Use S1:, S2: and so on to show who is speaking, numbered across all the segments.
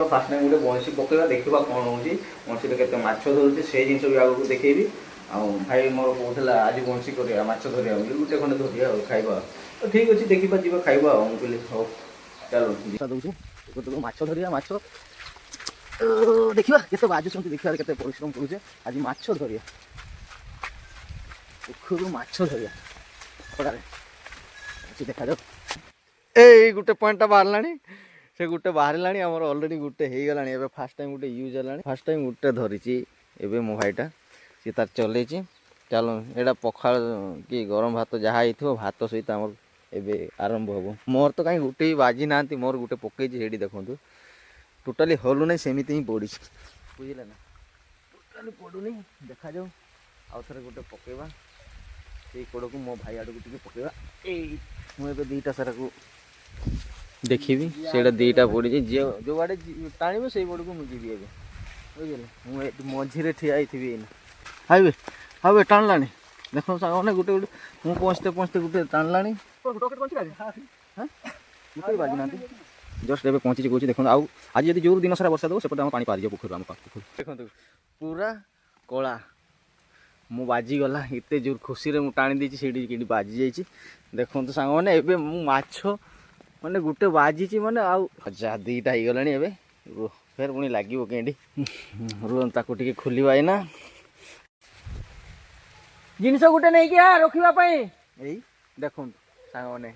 S1: Fast time गोटे बंशी पकड़ा देखा कौन हो बंशी के माछ धरुचे से जिन भी आगे देखी भाई मोर कहला आज बंशी कर माछ धरिया गोटे खंडे धरिया खाइबा तो ठीक अच्छे देखा जी खाइबा मुझे हाँ चलो दूसरे माछ धरिया माछ देखा के बाजुंट देखा के परिश्रम करुचे आज माछ धरिया पोखर माछ धरिया पड़े देखा जाओ ए गोटे पॉइंट बाहर से गोटे बाहर आमर अलरेडी गोटे हो गला फास्ट टाइम गोटे यूज है फास्ट टाइम गोटे धरी एवं मो भाईटा सी तार चल चलो यहाँ पखाड़ कि गरम भात जहाँ हो भात सहित आम एवं आरंभ हम मोर तो कहीं गोटे भी बाजी ना मोर गोटे पकई से देखो टोटाली हलु ना सेमती ही पड़ी बुझे ना टोटाली पड़ूनी देखा जाऊ आउ थे गोटे पकेबा से कड़ को मो भाई आड़ को पकेबा मुझे दीटा सारा को देखी से दीटा पड़ी जो आड़े टाण से बड़ को मुझे जी बुझे मुझे मझे ठिया थी हाइवे हाइवे टाणला देख सारे गोटे गोटे मुझे पहुँचते पहुँचते गोटे टाणला गोटे बाजी ना जस्ट ए पहुँची कौन देखो आज यदि जो दिन सारा वर्षा दो सेपटे पानी पार जाए पोखर आम पोखर देखो पूरा कला मु बाजी गला एत जोर खुशी में टाणी देती से बाजी जाइए देखो सांग मैंने एवं माछ मैंने गोटे बाजी मैंने आजा दीटा हो गला एवं फिर पुणी लगे केंडी रुहन खोलवा ना जिनस गोटे नहीं क्या रखापी यही देखो सांग मैंने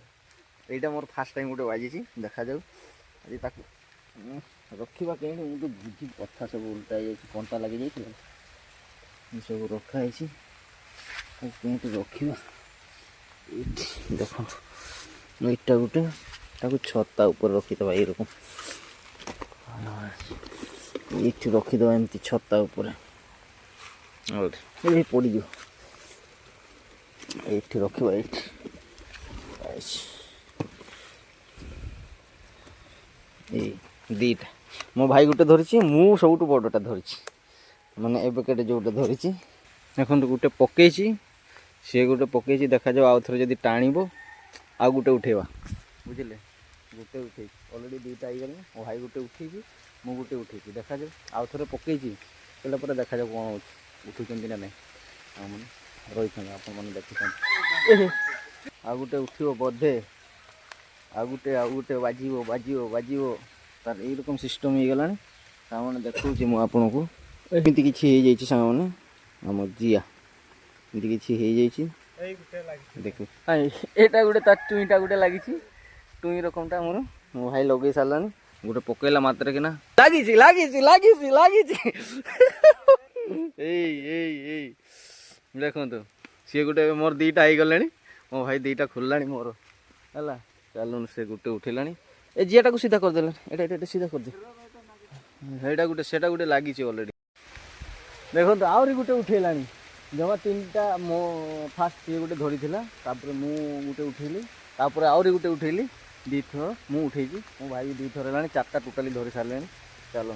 S1: यहाँ मोर फास्ट टाइम गोटे बाजी देखा जाऊ आज तक रखा कहीं मुझे बुझी कथा सब उल्टा कंटा लगी जाइए सब रखाई कहीं रखा देखो ईटा गोटे छत्ता ऊपर रखीदे ये रकम ये रखीदे एमती छत्ता ऊपर पड़ ये रखा ये दीटा मो भाई गोटे धरी मु सब बड़टा धरी माने एबेकेट जोटे धरी देखो गोटे पकई सी गोटे पकई देखा जाओ आउ थे जब टाणब आ गोटे उठेवा बुझे गोटे उठे अलरेडी दीटा हो गले मो भाई गोटे उठे मु गोटे उठे देखा जाओ आउ थे पकई पर देखा जाओ कौन उठुं ना ना रही आप देखी आ गोटे उठो बधे आ गोटे बाजी तार ये रकम सिस्टम हो गला मैंने देखा मुझे को एमती किसी सांग मैंने आम जिया एमती किसी देख यहाँ गोटे तार टुईटा गोटे लगी टुई रकमटा मोर मो भाई लगे सारा गोटे पकईला मात्र कि लगी देखो सी गोटे मोर दीटा हो गले मो भाई दीटा खोलला मोर है चलो से गोटे उठेला ए जियाटा को सीधा करदे एटा सीधा करदे एटा गोटे सेटा गोटे लगी अलरेडी देखो तो आहरी गोटे उठेला जमा तीनटा मो फास्ट ये गोटे धरी तापर मु गोटे उठेली तापर आहरी गोटे उठेली दी थर मु उठे मो भाई दी थर है चार्टा टोटाली धरी सारे चलो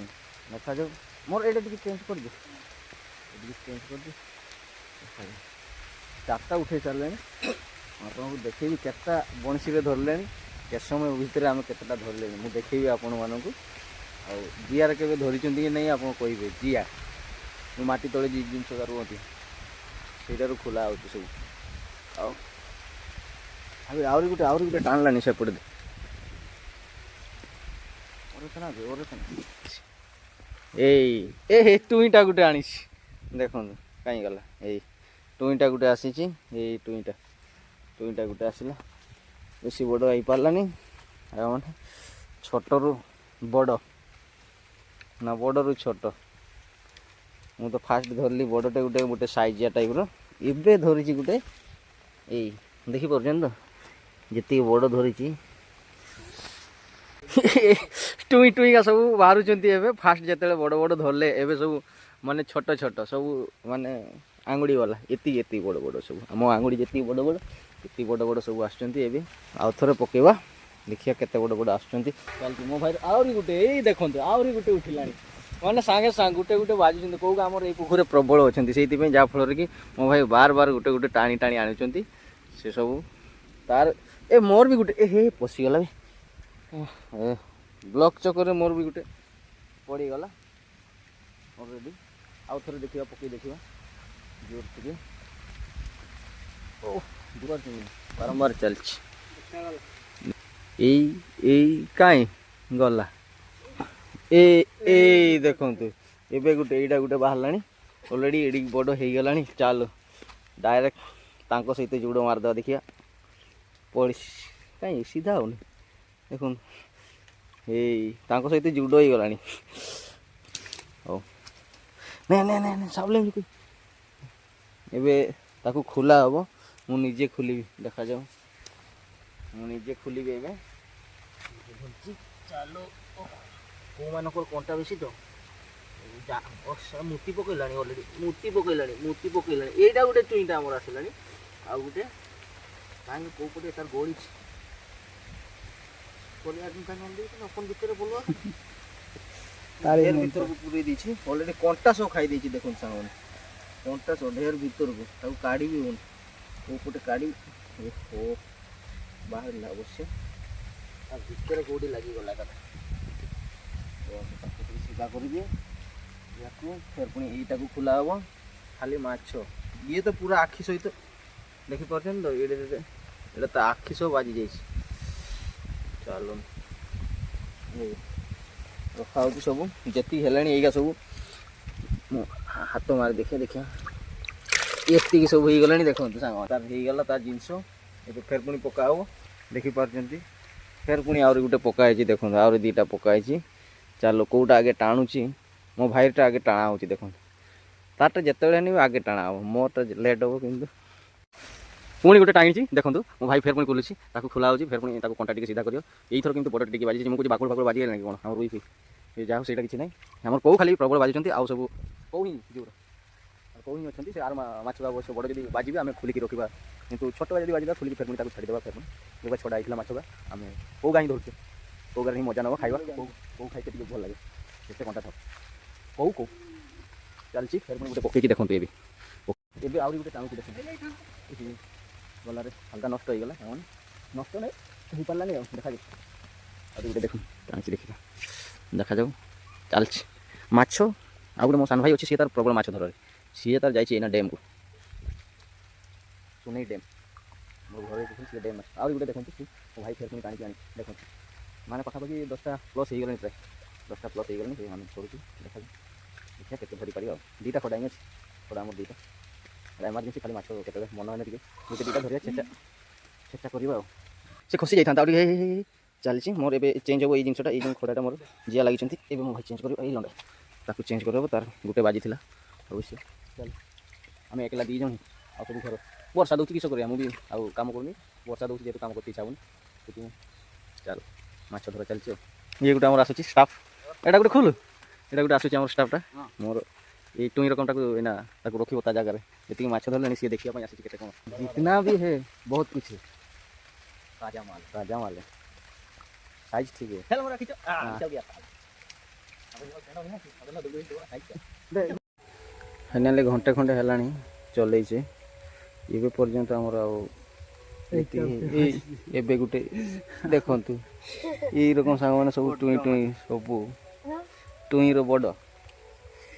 S1: देखा जाओ मोर एटा चेंज कर दे चेंज कर दे चार्टा उठे सारे आपको देखेबी केटा बंशी धरले के समय भितर आम केटा धरले मुझे देखेबी आपण मानक जियार के धरी कि नहीं आप कहे जिया माटी तले जिन रुहती से खोला हो सब आहरी गोटे टाणलानी सेपटे ए टुईटा गोटे आनी देखो कहीं गला यही टुईटा गोटे आसी टुईटा गोटे आसला बेसी बड़ हो पारानी मैंने छोटू बड़ ना बड़ू छोट मु तो फास्ट धरली बड़टे गोटे गोटे साइजिया टाइप रे धरी गोटे यही देखी पार्छन तो जी बड़ धरी टुई टुई का सब बाहर फास्ट जिते बड़ बड़ धरले एवं सब माने छोट छोट सब माने आंगुड़ी वाला ये बड़ बड़ सब आम आंगुड़ी जी बड़ बड़ ये बड़ बड़ सब आसुँच आउ थे पकेबा देखिए केते बड़ बड़ आसुँच मो भाई आहरी गोटे यही देखो आहरी गोटे उठिला मैंने सांगे सांग गोटे गोटे बाजुंट कौन आम ये पोखर प्रबल अच्छा से जहाँफल कि मो भाई बार बार गोटे गोटे टाणी टाणी आणुंट से सब तार ए मोर भी गोटे ए पशिगला ब्लॉक चक्कर मोर भी गोटे पड़गला अलरेडी आउ थे देखा पकई देखा जोर टे ओ बारंबार चलती कहीं गला ए देखु एबे गोटे एटा गोटे बाहर अलरेडी एडी बड़ हो गला चलो डायरेक्ट तांको सहित जुड़ मारदा देखिया पड़ कहीं सीधा हो देख सहित जुड़ हो गला हो नहीं साबले एबे ताकू खोला हम मुझे खोलि देखा जाऊ मुझे खोलि एवं चलो को मान कंटा बेसी तो मूर्ति पकईला अलरेडी मूर्ति पकईला यहीटा गोटे टुईटा आमर आसला आउ गोटे कहीं कौ पटे तार गड़ी अपन भितर बोलवा भीतर को पूरे दीची अलरेडी कंटा सब खाई देची देखो सांग कंटा सब ढेर भीतर को काढ़ी भी हो कौ पटे काढ़ी ओ बाहर अवश्य भितर कौटी लगिगला सीधा कर दिए फिर पुणी यहीटा को खोला हम खाली माछ ये तो पूरा आखि सहित देखिपार तो ये तो आखि सब बाजी जा चलो रखा हो सब जी है सब हाथ मार देखिए देखिए ये सब हो गला देखो सांग तार होगला तार जिनस ये फिर पुणी पकाव देखिपार फिर पुणी आउरी गोटे पकाई देखो आउरी दीटा पकाई चलो कौटा आगे टाणुची मो भाईटा आगे टाणा हो देखो तारटा जिते आगे टाणा हम मोरटा लेट हम कि पुणी गोटे टाणी देखो मो भाई फिर पुणी खोलुची खोला हो फिर पुणी कंटा टी सीधा कर यही थर कि बड़ टी बाजी मुझे बाकुड़ फाकुड़ बाजी कौन आम रुई फी जाओ से किसी ना आम कौ खाली प्रबल बाजी आउ सब कौ ही जोर कौ ही अच्छे से आर माछ अवश्य बड़ जब बाजी आम खोलिकी रखा कितु छोट जब बाजिला खोलिकी फिर पुणी छाड़ीदेवा फिर पुणी छड़ा होता माछगा आम कौ गाँ धरचे कौ गाँ ही मजा नब खावा कौ खाई भल लगे जिते कंटा था कौ कौ चलती फिर गोटे पकईकी देखो ये आउरी गोटे टाणुची देख गलार हल्का नष्ट हो गला नष्ट नहीं हो पारानी देखा जाए गोटे देख टाणी देखा देखा जाऊ चलती माछ आ गए मो सान भाई अच्छे सी तार प्रबल माछ धर सी तार जाना डैम को सुनई डैम मो घर सी डैम आज गोटे देखते मो भाई फिर पुणी टाणी आनी देख मैंने पाखापाखि 10टा प्लस हो गला प्राय 10टा प्लस हो गला छोड़ देखा देखिए के धरी पार दीटा खड़ा अच्छे खड़ा आम दीटा एमरजेन्सी खाली माछ के मन है गोटे दीटा धरिया चेष्टा करवा से खसी जाता चलती मोर ए चेंज हो जिनटा ये खड़ाटा मोर जिया लगी मो भाई चेंज कर लंडा ताकू चेंज कर तार गोटे बाजी थी अवश्य चल आम एकला दी जन आ सब घर वर्षा दूसरी किस कर मुझे आउ कम करनी वर्षा दूसरी जेहतु कम करते इच्छा होनी चल माछ धरा चलती ये गोटे आम आसूँ स्टाफ एटा गोटे खोल एटा गोटे आसूँ स्टाफटा मोर ये टुई रकमटा को रखी ता जगह जी माछ धरले सी देखा आसी के जितना भी है बहुत कुछ है ताजा माल है साइज ठीक है फाइनाली घंटे खंडे है चल ये पर्यंत आमर एबे गोटे देखु ये रकम सांग मैंने सब टुई टुई सब टुई बड़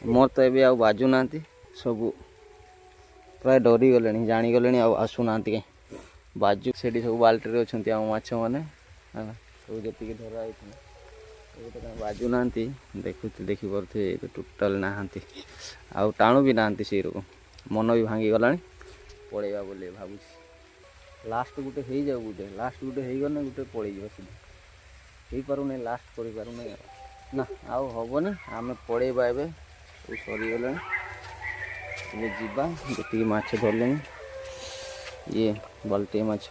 S1: मोर तो ये आ बाजू ना सब प्राय डरी गले जानीगले आसूना कहीं बाजू से सब बाल्टी अच्छा माछ मैंने सब जी धरा बाजू ना देखिपे टोटाल नहांती आउ टाणु भी नहांती से रकम मन भी भांगी गला पड़ेगा बोले भावुँ लास्ट गोटे हो जाऊ गोटे लास्ट गोटे हो गने गोटे पड़े सीधा हो पार लास्ट कर पार ना आउ हेनी आम पड़ेबा ए सरीगले जीवा जी माछ धरले ये बाल्टी माछ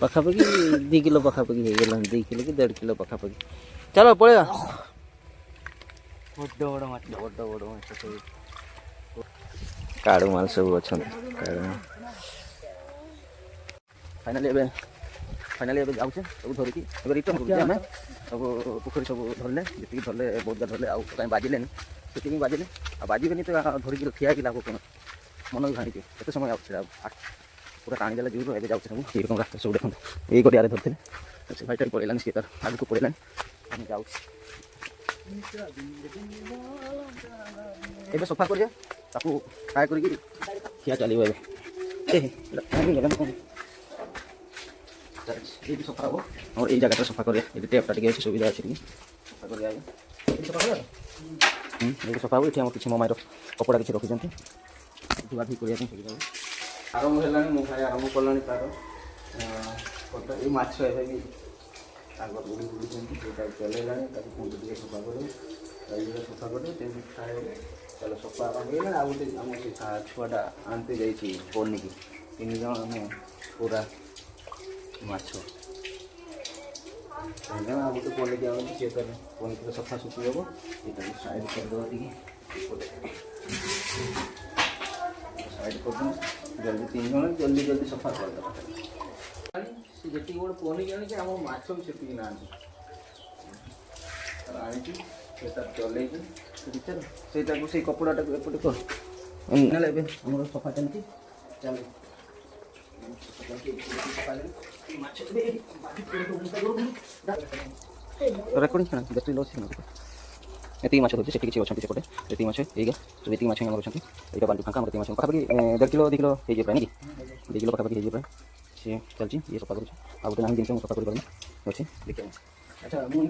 S1: पाखापाखि 2 किलो पाखापाखि हो गला 2 किलो कि 1.5 किलो पाखापाखि चलो पड़ेगा बड़ बड़ माछ बड़ बड़ माछ सब काड़ू माल सब अच्छा फाइनाली जाऊँ सब धरिकी रिटर्न करें सब पोखरी सब धरले जी धरले बहुत धरले आउ कहीं बाजिले से बाजिले आ बाजबे तो धरिकी ठिया कि लाभ कौन मन भी भाई केत समय आ पूरा टाणी देला जीव ए जाऊँ सब ये रकम रास्ता सब देखते ये गोटे आरे धरते से भाईटा पड़ेगा सी तार आगे को पड़ेगा जाऊँ ଏବେ ସଫା କରିବା ତାକୁ ଫ୍ରାଏ କରିକି ଖିଆ ଚାଲିବ ଏବେ। ଏଇଠି ସଫା ହେବ ଆମର ଏଇ ଜାଗାଟା ସଫା କରିବା। ଏଠି ଟେପ୍ଟା ଟିକେ ଅଛି ସୁବିଧା ଅଛି ଟିକେ ସଫା କରିବା। ଏଇଠି ସଫା କରିବା ଏଇଠି ସଫା ହେବ। ଏଠି ଆମର କିଛି ମମାଇର କପଡ଼ା କିଛି ରଖିଛନ୍ତି ଧୁଆଧୁଇ କରିବା ପାଇଁ ସୁବିଧା ହେବ। ଆରମ୍ଭ ହେଲାଣି ମୋ ଭାଇ ଆରମ୍ଭ କଲାଣି ତାର ଏଇ ମାଛ ଏବେ ବି ତାଙ୍କର ବୁଡ଼ି ବୁଡ଼ିଛନ୍ତି ସେଇଟା ଚଲେଇଲାଣି। ତାକୁ ପୁଣି ଟିକେ ସଫା କରିବ ସଫା କରିବ ତେଣୁ ଫ୍ରାଏ ଚାଲ ସଫା ଆରମ୍ଭ ହେଇଗଲାଣି। ଆଉ ଗୋଟେ ଆମ ସେ ଛୁଆଟା ଆଣିତେ ଯାଇଛି ପନିକି 3 ଜଣ ଆମେ ପୁରା ମାଛ ଆଉ ଗୋଟେ ପନିକି ଆଣୁଛି ସିଏ ତାର ପନିକିରେ ସଫା ସୁଫି ହେବ। ଏଇଟାକୁ ସାଇଡ଼୍ କରିଦେବା ଟିକେ ସାଇଡ଼୍ କରିଦେବା ଜଲ୍ଦି 3 ଜଣ ଜଲ୍ଦି ସଫା କରିଦେବା। ସେ ଯେତିକି ଗୋଟେ ପନିକି ଆଣିକି ଆମ ମାଛ ବି ସେତିକି ନାହାନ୍ତି ଆଣିକି ସେଟା ଚଲେଇକି ଭିତରେ ସେଇଟାକୁ ସେଇ କପଡ଼ାଟାକୁ ଏପଟେ କର ନେଲେ ଏବେ ଆମର ସଫା ଚାଲିଛି ଚାଲେ ରେକର୍ଡିଂ ଖେଳ ବ୍ୟାଟେରୀ ଲସ୍ ହେଇନଥିବ। ଏତିକି ମାଛ ଧରୁଛି ସେଠି କିଛି ଅଛନ୍ତି ସେପଟେ ଏତିକି ମାଛ ଏଇକା ସବୁ ଏତିକି ମାଛ ଆମର ଅଛନ୍ତି। ଏଇଟା ବାଲ୍ଟି ଫାଙ୍କା ଆମର ଏତିକି ମାଛ ପାଖାପାଖି 1.5 କିଲୋ 2 କିଲୋ ହେଇଯିବ ପ୍ରାୟ ନାଇଁ 2 କିଲୋ ପାଖାପାଖି ହେଇଯିବ ପ୍ରାୟ। ସିଏ ଚାଲିଛି ଇଏ ସଫା କରୁଛି ଆଉ ଗୋଟେ ନାହିଁ ଜିନିଷ ମୁଁ ସଫା କରିପାରୁନି ଅଛି ଦେଖିବା। ଆଚ୍ଛା ମୁଁ